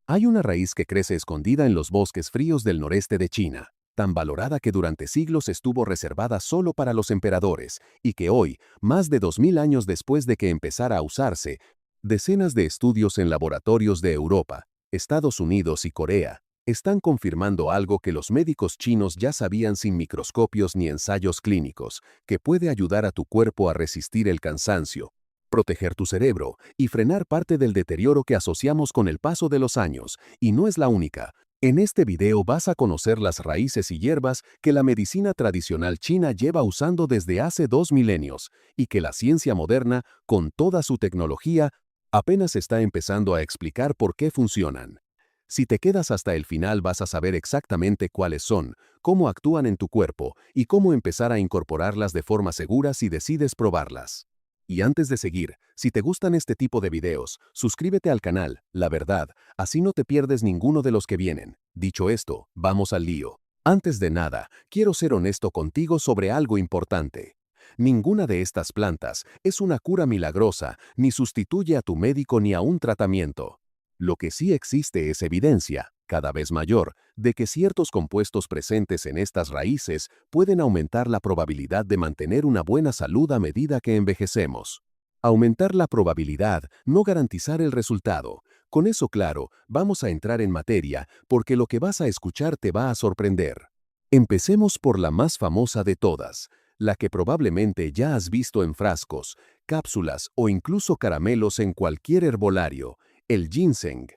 Hay una raíz que crece escondida en los bosques fríos del noreste de China, tan valorada que durante siglos estuvo reservada solo para los emperadores, y que hoy, más de 2000 años después de que empezara a usarse, decenas de estudios en laboratorios de Europa, Estados Unidos y Corea están confirmando algo que los médicos chinos ya sabían sin microscopios ni ensayos clínicos, que puede ayudar a tu cuerpo a resistir el cansancio, proteger tu cerebro y frenar parte del deterioro que asociamos con el paso de los años, y no es la única. En este video vas a conocer las raíces y hierbas que la medicina tradicional china lleva usando desde hace 2 milenios, y que la ciencia moderna, con toda su tecnología, apenas está empezando a explicar por qué funcionan. Si te quedas hasta el final vas a saber exactamente cuáles son, cómo actúan en tu cuerpo y cómo empezar a incorporarlas de forma segura si decides probarlas. Y antes de seguir, si te gustan este tipo de videos, suscríbete al canal, la verdad, así no te pierdes ninguno de los que vienen. Dicho esto, vamos al lío. Antes de nada, quiero ser honesto contigo sobre algo importante. Ninguna de estas plantas es una cura milagrosa, ni sustituye a tu médico ni a un tratamiento. Lo que sí existe es evidencia, cada vez mayor, de que ciertos compuestos presentes en estas raíces pueden aumentar la probabilidad de mantener una buena salud a medida que envejecemos. Aumentar la probabilidad, no garantizar el resultado. Con eso claro, vamos a entrar en materia, porque lo que vas a escuchar te va a sorprender. Empecemos por la más famosa de todas, la que probablemente ya has visto en frascos, cápsulas o incluso caramelos en cualquier herbolario: el ginseng.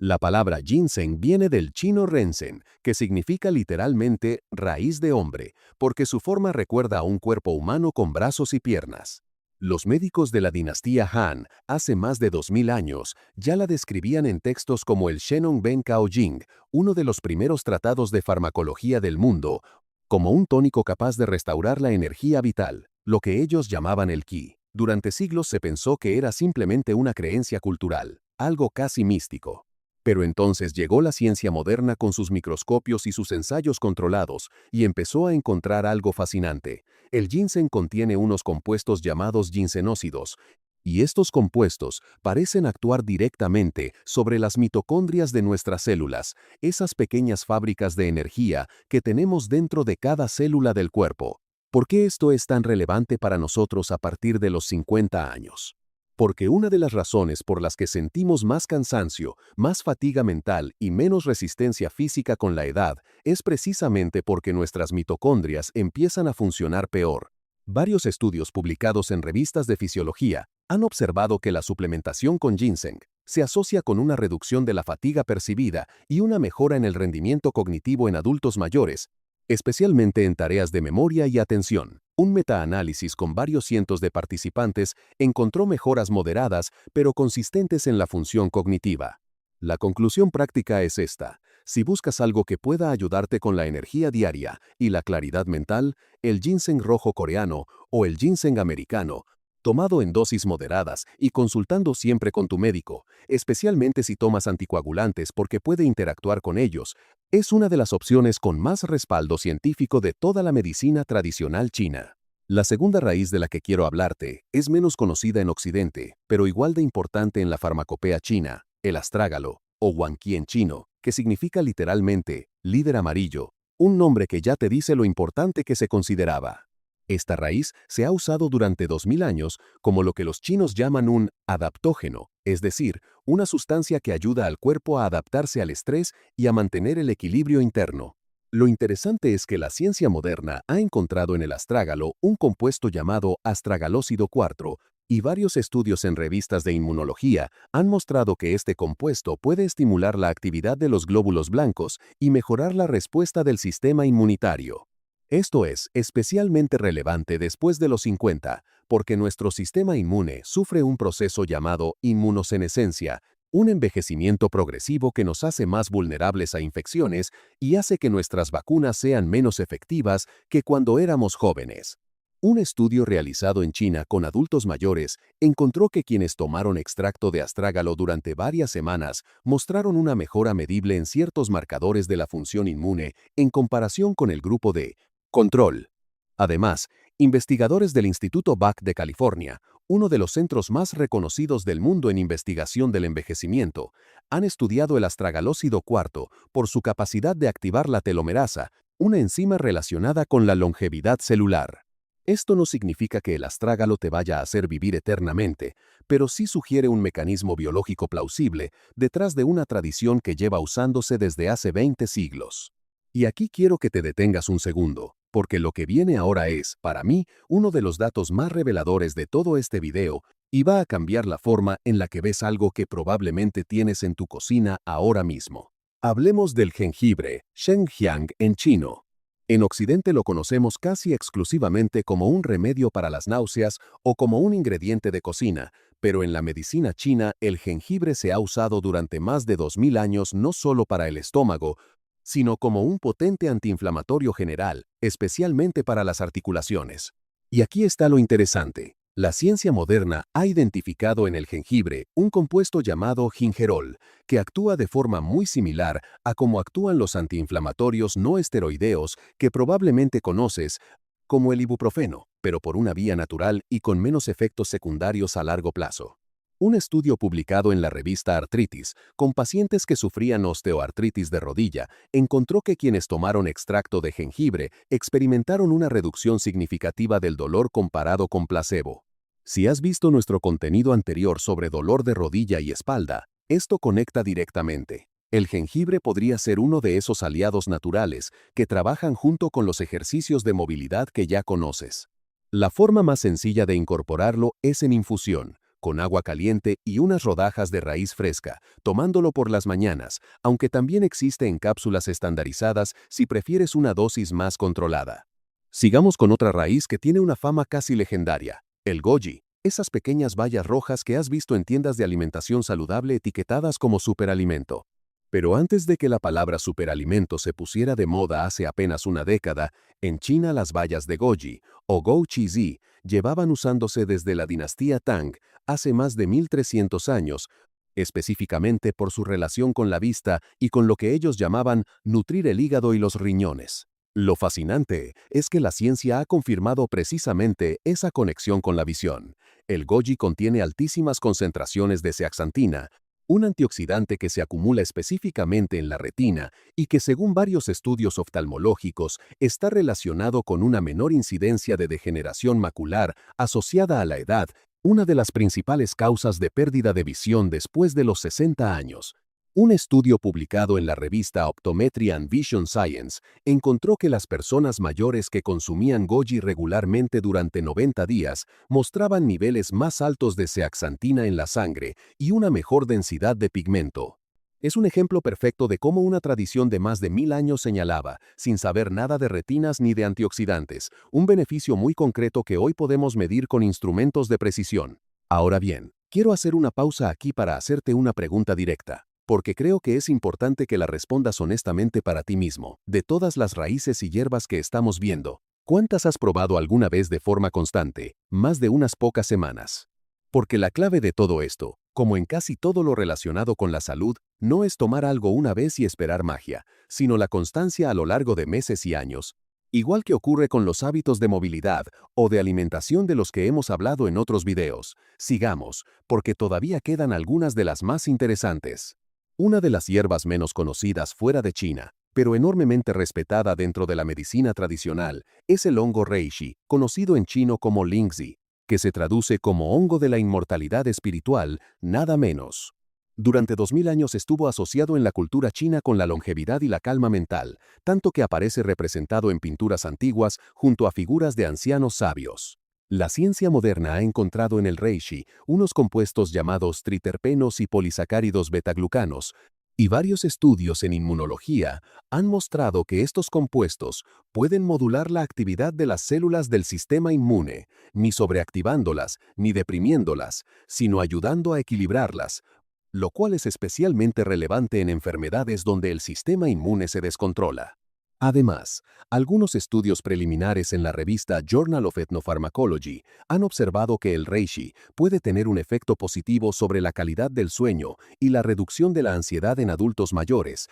La palabra ginseng viene del chino rensen, que significa literalmente raíz de hombre, porque su forma recuerda a un cuerpo humano con brazos y piernas. Los médicos de la dinastía Han, hace más de 2000 años, ya la describían en textos como el Shenong Ben Cao Jing, uno de los primeros tratados de farmacología del mundo, como un tónico capaz de restaurar la energía vital, lo que ellos llamaban el qi. Durante siglos se pensó que era simplemente una creencia cultural, algo casi místico. Pero entonces llegó la ciencia moderna con sus microscopios y sus ensayos controlados y empezó a encontrar algo fascinante. El ginseng contiene unos compuestos llamados ginsenócidos, y estos compuestos parecen actuar directamente sobre las mitocondrias de nuestras células, esas pequeñas fábricas de energía que tenemos dentro de cada célula del cuerpo. ¿Por qué esto es tan relevante para nosotros a partir de los 50 años? Porque una de las razones por las que sentimos más cansancio, más fatiga mental y menos resistencia física con la edad es precisamente porque nuestras mitocondrias empiezan a funcionar peor. Varios estudios publicados en revistas de fisiología han observado que la suplementación con ginseng se asocia con una reducción de la fatiga percibida y una mejora en el rendimiento cognitivo en adultos mayores, especialmente en tareas de memoria y atención. Un metaanálisis con varios cientos de participantes encontró mejoras moderadas pero consistentes en la función cognitiva. La conclusión práctica es esta: si buscas algo que pueda ayudarte con la energía diaria y la claridad mental, el ginseng rojo coreano o el ginseng americano, tomado en dosis moderadas y consultando siempre con tu médico, especialmente si tomas anticoagulantes porque puede interactuar con ellos, es una de las opciones con más respaldo científico de toda la medicina tradicional china. La segunda raíz de la que quiero hablarte es menos conocida en Occidente, pero igual de importante en la farmacopea china: el astrágalo, o huanqi en chino, que significa literalmente líder amarillo, un nombre que ya te dice lo importante que se consideraba. Esta raíz se ha usado durante 2000 años como lo que los chinos llaman un adaptógeno, es decir, una sustancia que ayuda al cuerpo a adaptarse al estrés y a mantener el equilibrio interno. Lo interesante es que la ciencia moderna ha encontrado en el astrágalo un compuesto llamado astragalócido 4, y varios estudios en revistas de inmunología han mostrado que este compuesto puede estimular la actividad de los glóbulos blancos y mejorar la respuesta del sistema inmunitario. Esto es especialmente relevante después de los 50, porque nuestro sistema inmune sufre un proceso llamado inmunosenescencia, un envejecimiento progresivo que nos hace más vulnerables a infecciones y hace que nuestras vacunas sean menos efectivas que cuando éramos jóvenes. Un estudio realizado en China con adultos mayores encontró que quienes tomaron extracto de astrágalo durante varias semanas mostraron una mejora medible en ciertos marcadores de la función inmune en comparación con el grupo de control. Además, Investigadores del Instituto Buck de California, uno de los centros más reconocidos del mundo en investigación del envejecimiento, han estudiado el astragalócido cuarto por su capacidad de activar la telomerasa, una enzima relacionada con la longevidad celular. Esto no significa que el astrágalo te vaya a hacer vivir eternamente, pero sí sugiere un mecanismo biológico plausible detrás de una tradición que lleva usándose desde hace 20 siglos. Y aquí quiero que te detengas un segundo, porque lo que viene ahora es, para mí, uno de los datos más reveladores de todo este video y va a cambiar la forma en la que ves algo que probablemente tienes en tu cocina ahora mismo. Hablemos del jengibre, Shengjiang en chino. En Occidente lo conocemos casi exclusivamente como un remedio para las náuseas o como un ingrediente de cocina, pero en la medicina china el jengibre se ha usado durante más de 2000 años no solo para el estómago, sino como un potente antiinflamatorio general, especialmente para las articulaciones. Y aquí está lo interesante. La ciencia moderna ha identificado en el jengibre un compuesto llamado gingerol, que actúa de forma muy similar a cómo actúan los antiinflamatorios no esteroideos que probablemente conoces, como el ibuprofeno, pero por una vía natural y con menos efectos secundarios a largo plazo. Un estudio publicado en la revista Arthritis, con pacientes que sufrían osteoartritis de rodilla, encontró que quienes tomaron extracto de jengibre experimentaron una reducción significativa del dolor comparado con placebo. Si has visto nuestro contenido anterior sobre dolor de rodilla y espalda, esto conecta directamente. El jengibre podría ser uno de esos aliados naturales que trabajan junto con los ejercicios de movilidad que ya conoces. La forma más sencilla de incorporarlo es en infusión, con agua caliente y unas rodajas de raíz fresca, tomándolo por las mañanas, aunque también existe en cápsulas estandarizadas si prefieres una dosis más controlada. Sigamos con otra raíz que tiene una fama casi legendaria, el goji, esas pequeñas bayas rojas que has visto en tiendas de alimentación saludable etiquetadas como superalimento. Pero antes de que la palabra superalimento se pusiera de moda hace apenas una década, en China las bayas de goji, o goji-zi, llevaban usándose desde la dinastía Tang, hace más de 1300 años, específicamente por su relación con la vista y con lo que ellos llamaban nutrir el hígado y los riñones. Lo fascinante es que la ciencia ha confirmado precisamente esa conexión con la visión. El goji contiene altísimas concentraciones de zeaxantina, un antioxidante que se acumula específicamente en la retina y que según varios estudios oftalmológicos está relacionado con una menor incidencia de degeneración macular asociada a la edad, una de las principales causas de pérdida de visión después de los 60 años. Un estudio publicado en la revista Optometry and Vision Science encontró que las personas mayores que consumían goji regularmente durante 90 días mostraban niveles más altos de zeaxantina en la sangre y una mejor densidad de pigmento. Es un ejemplo perfecto de cómo una tradición de más de 1000 años señalaba, sin saber nada de retinas ni de antioxidantes, un beneficio muy concreto que hoy podemos medir con instrumentos de precisión. Ahora bien, quiero hacer una pausa aquí para hacerte una pregunta directa, porque creo que es importante que la respondas honestamente para ti mismo. De todas las raíces y hierbas que estamos viendo, ¿cuántas has probado alguna vez de forma constante, más de unas pocas semanas? Porque la clave de todo esto, como en casi todo lo relacionado con la salud, no es tomar algo una vez y esperar magia, sino la constancia a lo largo de meses y años. Igual que ocurre con los hábitos de movilidad o de alimentación de los que hemos hablado en otros videos. Sigamos, porque todavía quedan algunas de las más interesantes. Una de las hierbas menos conocidas fuera de China, pero enormemente respetada dentro de la medicina tradicional, es el hongo reishi, conocido en chino como lingzi, que se traduce como hongo de la inmortalidad espiritual, nada menos. Durante 2000 años estuvo asociado en la cultura china con la longevidad y la calma mental, tanto que aparece representado en pinturas antiguas junto a figuras de ancianos sabios. La ciencia moderna ha encontrado en el reishi unos compuestos llamados triterpenos y polisacáridos betaglucanos, y varios estudios en inmunología han mostrado que estos compuestos pueden modular la actividad de las células del sistema inmune, ni sobreactivándolas ni deprimiéndolas, sino ayudando a equilibrarlas, lo cual es especialmente relevante en enfermedades donde el sistema inmune se descontrola. Además, algunos estudios preliminares en la revista Journal of Ethnopharmacology han observado que el reishi puede tener un efecto positivo sobre la calidad del sueño y la reducción de la ansiedad en adultos mayores,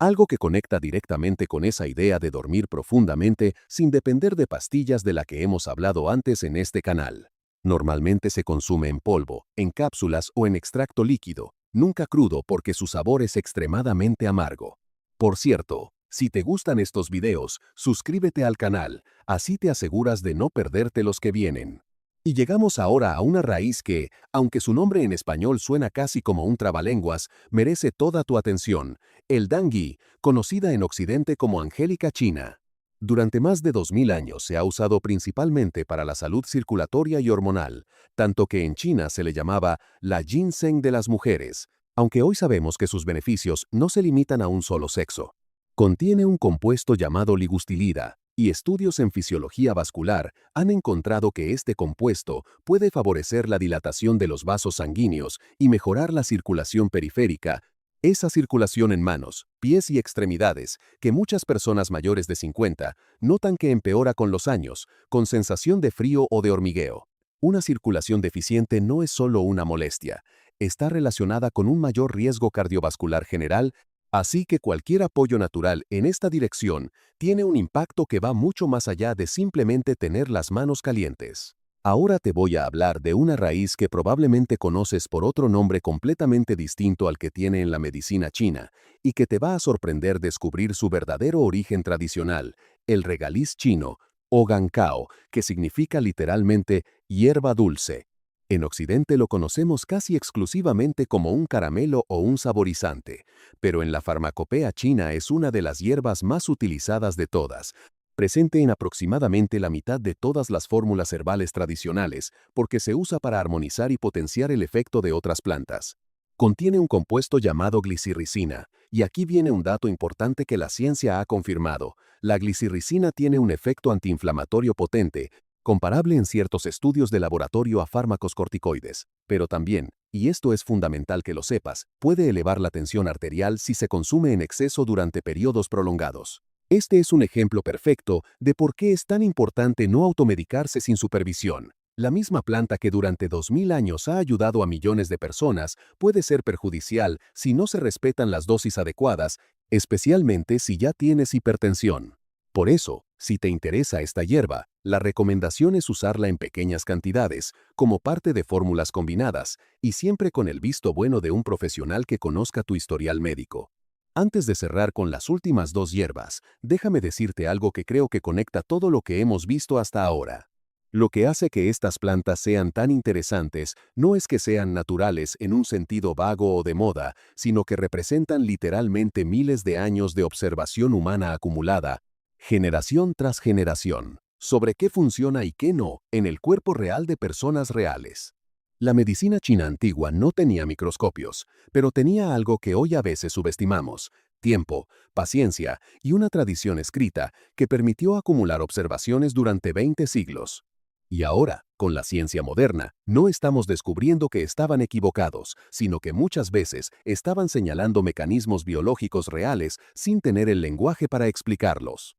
Algo que conecta directamente con esa idea de dormir profundamente sin depender de pastillas de la que hemos hablado antes en este canal. Normalmente se consume en polvo, en cápsulas o en extracto líquido, nunca crudo porque su sabor es extremadamente amargo. Por cierto, si te gustan estos videos, suscríbete al canal, así te aseguras de no perderte los que vienen. Y llegamos ahora a una raíz que, aunque su nombre en español suena casi como un trabalenguas, merece toda tu atención, el dangui, conocida en Occidente como angélica china. Durante más de 2000 años se ha usado principalmente para la salud circulatoria y hormonal, tanto que en China se le llamaba la ginseng de las mujeres, aunque hoy sabemos que sus beneficios no se limitan a un solo sexo. Contiene un compuesto llamado ligustilida, y estudios en fisiología vascular han encontrado que este compuesto puede favorecer la dilatación de los vasos sanguíneos y mejorar la circulación periférica, esa circulación en manos, pies y extremidades que muchas personas mayores de 50 notan que empeora con los años, con sensación de frío o de hormigueo. Una circulación deficiente no es solo una molestia, está relacionada con un mayor riesgo cardiovascular general. Así que cualquier apoyo natural en esta dirección tiene un impacto que va mucho más allá de simplemente tener las manos calientes. Ahora te voy a hablar de una raíz que probablemente conoces por otro nombre completamente distinto al que tiene en la medicina china y que te va a sorprender descubrir su verdadero origen tradicional, el regaliz chino, o gancao, que significa literalmente hierba dulce. En Occidente lo conocemos casi exclusivamente como un caramelo o un saborizante, pero en la farmacopea china es una de las hierbas más utilizadas de todas, presente en aproximadamente la mitad de todas las fórmulas herbales tradicionales, porque se usa para armonizar y potenciar el efecto de otras plantas. Contiene un compuesto llamado glicirricina, y aquí viene un dato importante que la ciencia ha confirmado. La glicirricina tiene un efecto antiinflamatorio potente, comparable en ciertos estudios de laboratorio a fármacos corticoides, pero también, y esto es fundamental que lo sepas, puede elevar la tensión arterial si se consume en exceso durante periodos prolongados. Este es un ejemplo perfecto de por qué es tan importante no automedicarse sin supervisión. La misma planta que durante 2000 años ha ayudado a millones de personas puede ser perjudicial si no se respetan las dosis adecuadas, especialmente si ya tienes hipertensión. Por eso, si te interesa esta hierba, la recomendación es usarla en pequeñas cantidades, como parte de fórmulas combinadas, y siempre con el visto bueno de un profesional que conozca tu historial médico. Antes de cerrar con las últimas dos hierbas, déjame decirte algo que creo que conecta todo lo que hemos visto hasta ahora. Lo que hace que estas plantas sean tan interesantes no es que sean naturales en un sentido vago o de moda, sino que representan literalmente miles de años de observación humana acumulada, generación tras generación, sobre qué funciona y qué no en el cuerpo real de personas reales. La medicina china antigua no tenía microscopios, pero tenía algo que hoy a veces subestimamos: tiempo, paciencia y una tradición escrita que permitió acumular observaciones durante 20 siglos. Y ahora, con la ciencia moderna, no estamos descubriendo que estaban equivocados, sino que muchas veces estaban señalando mecanismos biológicos reales sin tener el lenguaje para explicarlos.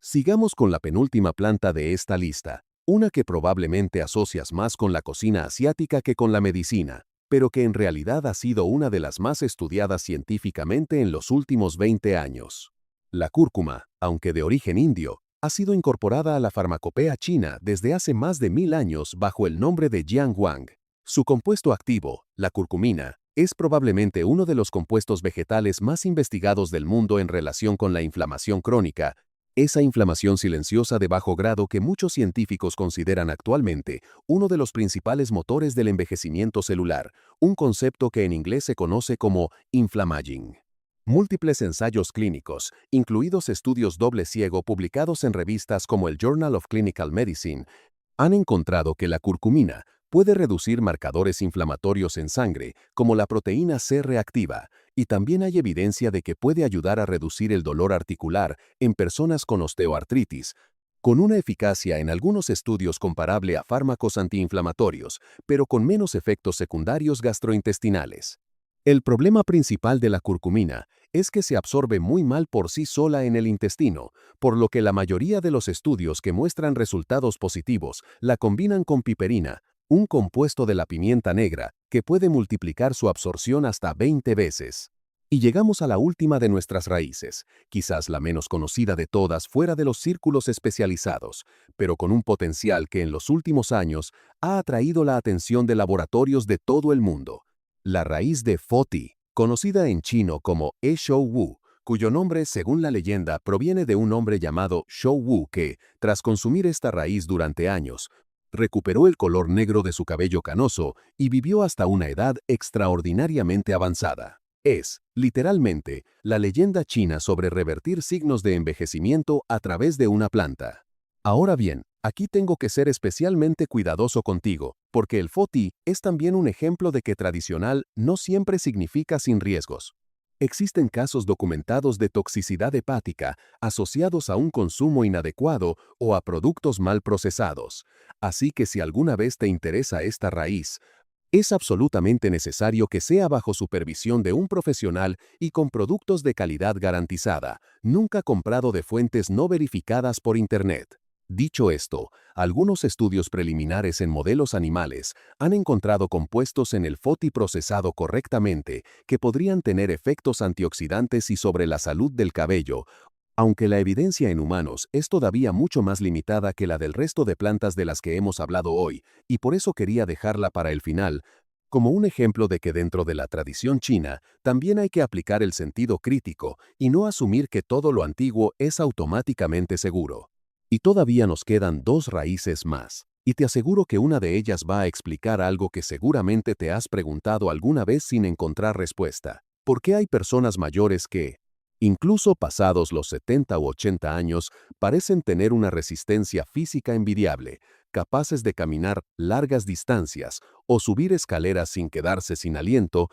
Sigamos con la penúltima planta de esta lista, una que probablemente asocias más con la cocina asiática que con la medicina, pero que en realidad ha sido una de las más estudiadas científicamente en los últimos 20 años. La cúrcuma, aunque de origen indio, ha sido incorporada a la farmacopea china desde hace más de 1000 años bajo el nombre de jianguang. Su compuesto activo, la curcumina, es probablemente uno de los compuestos vegetales más investigados del mundo en relación con la inflamación crónica, esa inflamación silenciosa de bajo grado que muchos científicos consideran actualmente uno de los principales motores del envejecimiento celular, un concepto que en inglés se conoce como inflammaging. Múltiples ensayos clínicos, incluidos estudios doble ciego publicados en revistas como el Journal of Clinical Medicine, han encontrado que la curcumina puede reducir marcadores inflamatorios en sangre, como la proteína C reactiva, y también hay evidencia de que puede ayudar a reducir el dolor articular en personas con osteoartritis, con una eficacia en algunos estudios comparable a fármacos antiinflamatorios, pero con menos efectos secundarios gastrointestinales. El problema principal de la curcumina es que se absorbe muy mal por sí sola en el intestino, por lo que la mayoría de los estudios que muestran resultados positivos la combinan con piperina, un compuesto de la pimienta negra que puede multiplicar su absorción hasta 20 veces. Y llegamos a la última de nuestras raíces, quizás la menos conocida de todas fuera de los círculos especializados, pero con un potencial que en los últimos años ha atraído la atención de laboratorios de todo el mundo. La raíz de Foti, conocida en chino como Shou Wu, cuyo nombre, según la leyenda, proviene de un hombre llamado Shou Wu que, tras consumir esta raíz durante años, recuperó el color negro de su cabello canoso y vivió hasta una edad extraordinariamente avanzada. Es, literalmente, la leyenda china sobre revertir signos de envejecimiento a través de una planta. Ahora bien, aquí tengo que ser especialmente cuidadoso contigo, porque el Foti es también un ejemplo de que tradicional no siempre significa sin riesgos. Existen casos documentados de toxicidad hepática asociados a un consumo inadecuado o a productos mal procesados. Así que si alguna vez te interesa esta raíz, es absolutamente necesario que sea bajo supervisión de un profesional y con productos de calidad garantizada, nunca comprado de fuentes no verificadas por Internet. Dicho esto, algunos estudios preliminares en modelos animales han encontrado compuestos en el Foti procesado correctamente que podrían tener efectos antioxidantes y sobre la salud del cabello, aunque la evidencia en humanos es todavía mucho más limitada que la del resto de plantas de las que hemos hablado hoy, y por eso quería dejarla para el final, como un ejemplo de que dentro de la tradición china también hay que aplicar el sentido crítico y no asumir que todo lo antiguo es automáticamente seguro. Y todavía nos quedan dos raíces más, y te aseguro que una de ellas va a explicar algo que seguramente te has preguntado alguna vez sin encontrar respuesta. ¿Por qué hay personas mayores que, incluso pasados los 70 u 80 años, parecen tener una resistencia física envidiable, capaces de caminar largas distancias o subir escaleras sin quedarse sin aliento,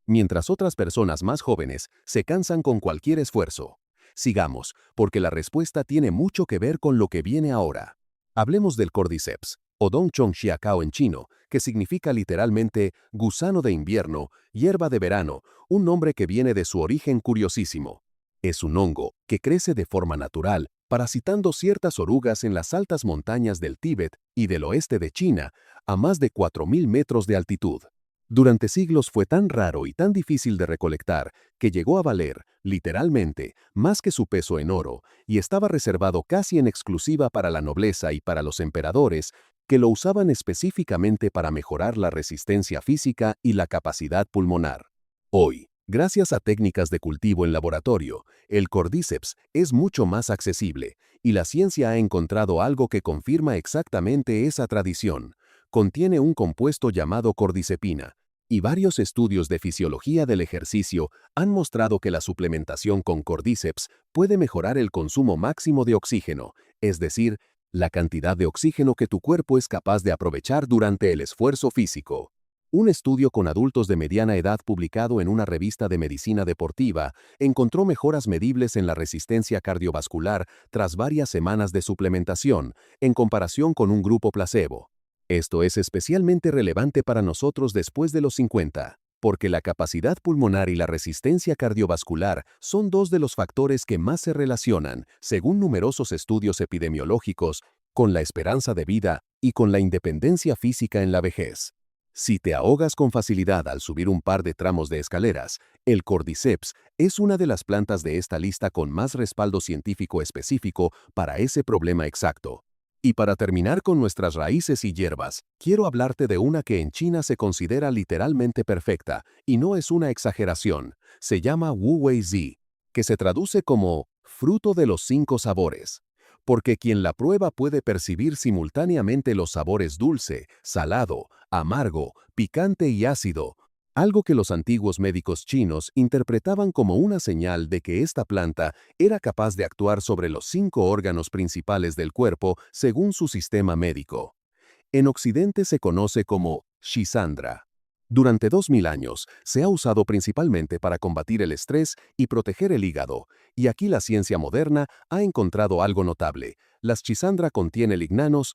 mientras otras personas más jóvenes se cansan con cualquier esfuerzo? Sigamos, porque la respuesta tiene mucho que ver con lo que viene ahora. Hablemos del Cordyceps, o Dongchong Xiacao en chino, que significa literalmente gusano de invierno, hierba de verano, un nombre que viene de su origen curiosísimo. Es un hongo que crece de forma natural, parasitando ciertas orugas en las altas montañas del Tíbet y del oeste de China, a más de 4.000 metros de altitud. Durante siglos fue tan raro y tan difícil de recolectar que llegó a valer, literalmente, más que su peso en oro, y estaba reservado casi en exclusiva para la nobleza y para los emperadores, que lo usaban específicamente para mejorar la resistencia física y la capacidad pulmonar. Hoy, gracias a técnicas de cultivo en laboratorio, el Cordyceps es mucho más accesible, y la ciencia ha encontrado algo que confirma exactamente esa tradición. Contiene un compuesto llamado cordycepina, y varios estudios de fisiología del ejercicio han mostrado que la suplementación con Cordyceps puede mejorar el consumo máximo de oxígeno, es decir, la cantidad de oxígeno que tu cuerpo es capaz de aprovechar durante el esfuerzo físico. Un estudio con adultos de mediana edad publicado en una revista de medicina deportiva encontró mejoras medibles en la resistencia cardiovascular tras varias semanas de suplementación, en comparación con un grupo placebo. Esto es especialmente relevante para nosotros después de los 50, porque la capacidad pulmonar y la resistencia cardiovascular son dos de los factores que más se relacionan, según numerosos estudios epidemiológicos, con la esperanza de vida y con la independencia física en la vejez. Si te ahogas con facilidad al subir un par de tramos de escaleras, el Cordyceps es una de las plantas de esta lista con más respaldo científico específico para ese problema exacto. Y para terminar con nuestras raíces y hierbas, quiero hablarte de una que en China se considera literalmente perfecta, y no es una exageración. Se llama Wu Wei Zi, que se traduce como fruto de los 5 sabores. Porque quien la prueba puede percibir simultáneamente los sabores dulce, salado, amargo, picante y ácido, algo que los antiguos médicos chinos interpretaban como una señal de que esta planta era capaz de actuar sobre los 5 órganos principales del cuerpo según su sistema médico. En Occidente se conoce como Schisandra. Durante 2000 años se ha usado principalmente para combatir el estrés y proteger el hígado, y aquí la ciencia moderna ha encontrado algo notable. La Schisandra contiene lignanos,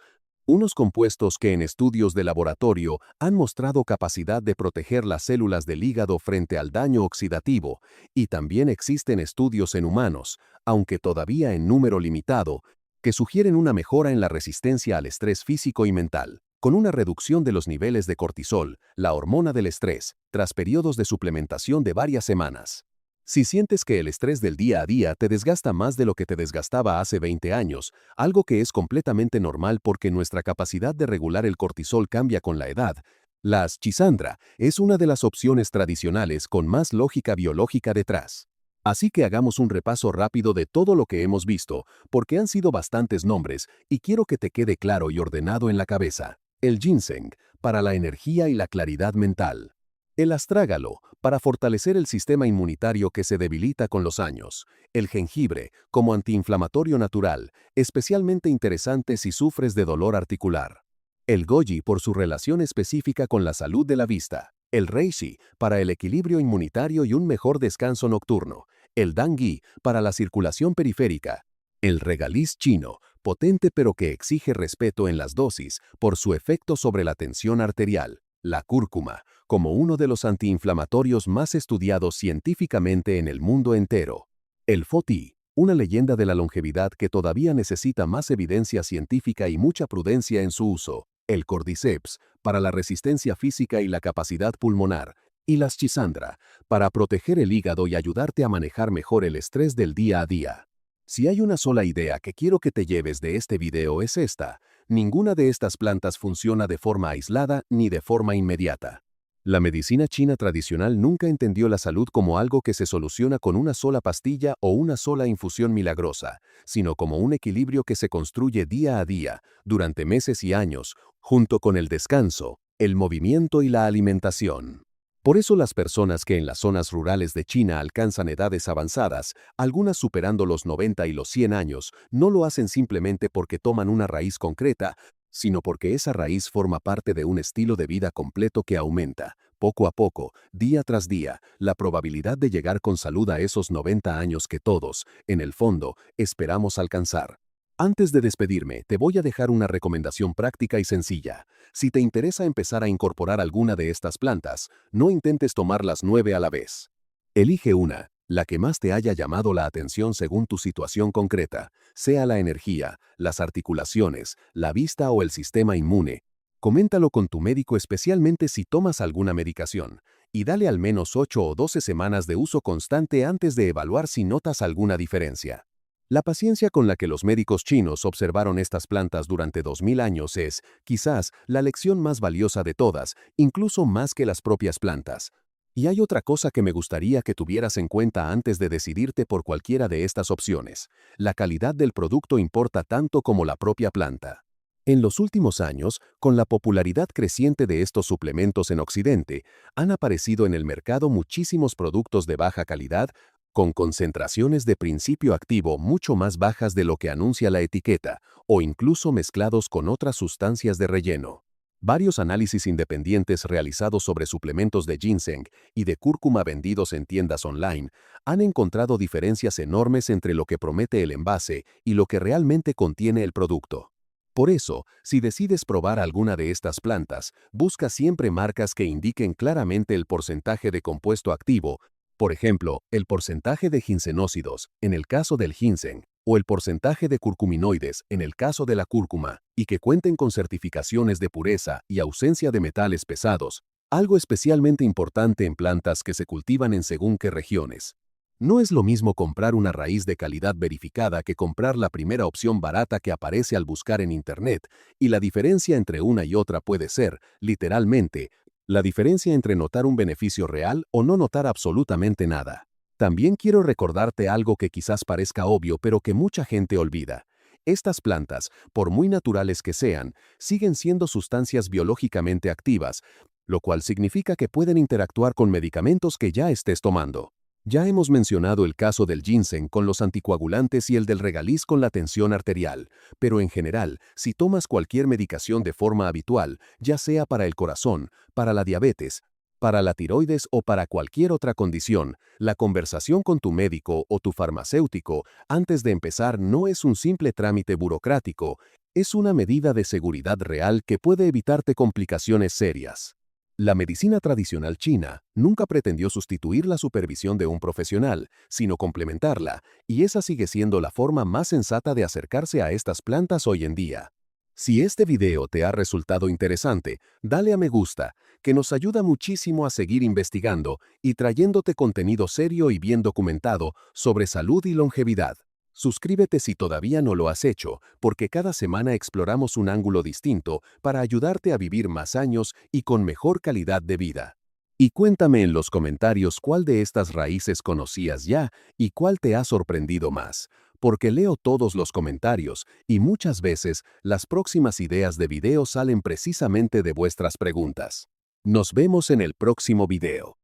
unos compuestos que en estudios de laboratorio han mostrado capacidad de proteger las células del hígado frente al daño oxidativo, y también existen estudios en humanos, aunque todavía en número limitado, que sugieren una mejora en la resistencia al estrés físico y mental, con una reducción de los niveles de cortisol, la hormona del estrés, tras periodos de suplementación de varias semanas. Si sientes que el estrés del día a día te desgasta más de lo que te desgastaba hace 20 años, algo que es completamente normal porque nuestra capacidad de regular el cortisol cambia con la edad, la Aschisandra es una de las opciones tradicionales con más lógica biológica detrás. Así que hagamos un repaso rápido de todo lo que hemos visto, porque han sido bastantes nombres y quiero que te quede claro y ordenado en la cabeza. El ginseng, para la energía y la claridad mental. El astrágalo, para fortalecer el sistema inmunitario que se debilita con los años. El jengibre, como antiinflamatorio natural, especialmente interesante si sufres de dolor articular. El goji, por su relación específica con la salud de la vista. El reishi, para el equilibrio inmunitario y un mejor descanso nocturno. El dangi, para la circulación periférica. El regaliz chino, potente pero que exige respeto en las dosis por su efecto sobre la tensión arterial. La cúrcuma, como uno de los antiinflamatorios más estudiados científicamente en el mundo entero. El foti, una leyenda de la longevidad que todavía necesita más evidencia científica y mucha prudencia en su uso. El cordyceps, para la resistencia física y la capacidad pulmonar. Y la Aschisandra, para proteger el hígado y ayudarte a manejar mejor el estrés del día a día. Si hay una sola idea que quiero que te lleves de este video es esta: ninguna de estas plantas funciona de forma aislada ni de forma inmediata. La medicina china tradicional nunca entendió la salud como algo que se soluciona con una sola pastilla o una sola infusión milagrosa, sino como un equilibrio que se construye día a día, durante meses y años, junto con el descanso, el movimiento y la alimentación. Por eso las personas que en las zonas rurales de China alcanzan edades avanzadas, algunas superando los 90 y los 100 años, no lo hacen simplemente porque toman una raíz concreta, sino porque esa raíz forma parte de un estilo de vida completo que aumenta, poco a poco, día tras día, la probabilidad de llegar con salud a esos 90 años que todos, en el fondo, esperamos alcanzar. Antes de despedirme, te voy a dejar una recomendación práctica y sencilla. Si te interesa empezar a incorporar alguna de estas plantas, no intentes tomar las 9 a la vez. Elige una, la que más te haya llamado la atención según tu situación concreta, sea la energía, las articulaciones, la vista o el sistema inmune. Coméntalo con tu médico, especialmente si tomas alguna medicación, y dale al menos 8 o 12 semanas de uso constante antes de evaluar si notas alguna diferencia. La paciencia con la que los médicos chinos observaron estas plantas durante 2000 años es, quizás, la lección más valiosa de todas, incluso más que las propias plantas. Y hay otra cosa que me gustaría que tuvieras en cuenta antes de decidirte por cualquiera de estas opciones. La calidad del producto importa tanto como la propia planta. En los últimos años, con la popularidad creciente de estos suplementos en Occidente, han aparecido en el mercado muchísimos productos de baja calidad, con concentraciones de principio activo mucho más bajas de lo que anuncia la etiqueta, o incluso mezclados con otras sustancias de relleno. Varios análisis independientes realizados sobre suplementos de ginseng y de cúrcuma vendidos en tiendas online han encontrado diferencias enormes entre lo que promete el envase y lo que realmente contiene el producto. Por eso, si decides probar alguna de estas plantas, busca siempre marcas que indiquen claramente el porcentaje de compuesto activo. Por ejemplo, el porcentaje de ginsenócidos, en el caso del ginseng, o el porcentaje de curcuminoides, en el caso de la cúrcuma, y que cuenten con certificaciones de pureza y ausencia de metales pesados, algo especialmente importante en plantas que se cultivan en según qué regiones. No es lo mismo comprar una raíz de calidad verificada que comprar la primera opción barata que aparece al buscar en Internet, y la diferencia entre una y otra puede ser, literalmente, la diferencia entre notar un beneficio real o no notar absolutamente nada. También quiero recordarte algo que quizás parezca obvio pero que mucha gente olvida. Estas plantas, por muy naturales que sean, siguen siendo sustancias biológicamente activas, lo cual significa que pueden interactuar con medicamentos que ya estés tomando. Ya hemos mencionado el caso del ginseng con los anticoagulantes y el del regaliz con la tensión arterial, pero en general, si tomas cualquier medicación de forma habitual, ya sea para el corazón, para la diabetes, para la tiroides o para cualquier otra condición, la conversación con tu médico o tu farmacéutico antes de empezar no es un simple trámite burocrático, es una medida de seguridad real que puede evitarte complicaciones serias. La medicina tradicional china nunca pretendió sustituir la supervisión de un profesional, sino complementarla, y esa sigue siendo la forma más sensata de acercarse a estas plantas hoy en día. Si este video te ha resultado interesante, dale a me gusta, que nos ayuda muchísimo a seguir investigando y trayéndote contenido serio y bien documentado sobre salud y longevidad. Suscríbete si todavía no lo has hecho, porque cada semana exploramos un ángulo distinto para ayudarte a vivir más años y con mejor calidad de vida. Y cuéntame en los comentarios cuál de estas raíces conocías ya y cuál te ha sorprendido más, porque leo todos los comentarios y muchas veces las próximas ideas de video salen precisamente de vuestras preguntas. Nos vemos en el próximo video.